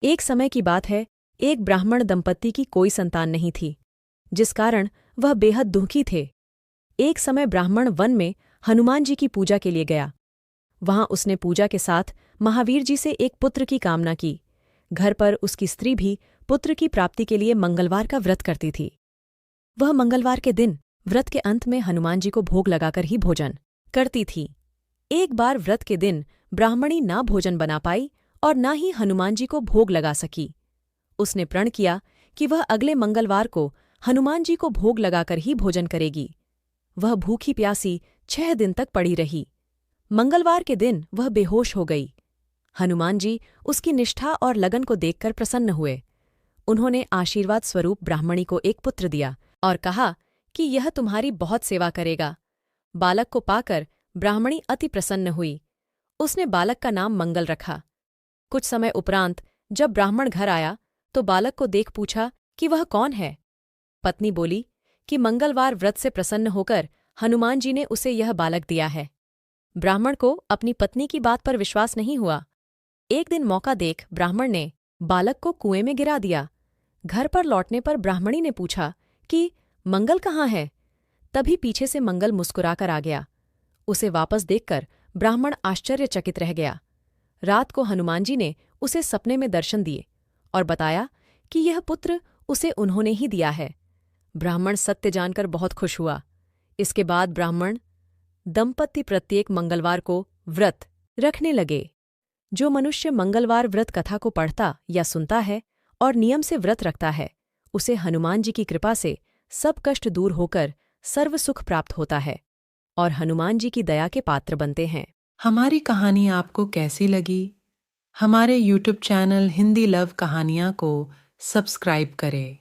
एक समय की बात है, एक ब्राह्मण दंपत्ति की कोई संतान नहीं थी, जिस कारण वह बेहद दुखी थे। एक समय ब्राह्मण वन में हनुमान जी की पूजा के लिए गया। वहां उसने पूजा के साथ महावीर जी से एक पुत्र की कामना की। घर पर उसकी स्त्री भी पुत्र की प्राप्ति के लिए मंगलवार का व्रत करती थी। वह मंगलवार के दिन व्रत के अंत में हनुमान जी को भोग लगाकर ही भोजन करती थी। एक बार व्रत के दिन ब्राह्मणी ना भोजन बना पाई और ना ही हनुमान जी को भोग लगा सकी। उसने प्रण किया कि वह अगले मंगलवार को हनुमान जी को भोग लगाकर ही भोजन करेगी। वह भूखी प्यासी 6 दिन तक पड़ी रही। मंगलवार के दिन वह बेहोश हो गई। हनुमान जी उसकी निष्ठा और लगन को देखकर प्रसन्न हुए। उन्होंने आशीर्वाद स्वरूप ब्राह्मणी को एक पुत्र दिया और कहा कि यह तुम्हारी बहुत सेवा करेगा। बालक को पाकर ब्राह्मणी अति प्रसन्न हुई। उसने बालक का नाम मंगल रखा। कुछ समय उपरांत जब ब्राह्मण घर आया तो बालक को देख पूछा कि वह कौन है। पत्नी बोली कि मंगलवार व्रत से प्रसन्न होकर हनुमान जी ने उसे यह बालक दिया है। ब्राह्मण को अपनी पत्नी की बात पर विश्वास नहीं हुआ। एक दिन मौका देख ब्राह्मण ने बालक को कुएं में गिरा दिया। घर पर लौटने पर ब्राह्मणी ने पूछा कि मंगल कहाँ है। तभी पीछे से मंगल मुस्कुराकर आ गया। उसे वापस देखकर ब्राह्मण आश्चर्यचकित रह गया। रात को हनुमान जी ने उसे सपने में दर्शन दिए और बताया कि यह पुत्र उसे उन्होंने ही दिया है। ब्राह्मण सत्य जानकर बहुत खुश हुआ। इसके बाद ब्राह्मण दंपत्ति प्रत्येक मंगलवार को व्रत रखने लगे। जो मनुष्य मंगलवार व्रत कथा को पढ़ता या सुनता है और नियम से व्रत रखता है, उसे हनुमान जी की कृपा से सब कष्ट दूर होकर सर्व सुख प्राप्त होता है और हनुमान जी की दया के पात्र बनते हैं। हमारी कहानी आपको कैसी लगी? हमारे YouTube चैनल हिंदी लव कहानियाँ को सब्सक्राइब करें।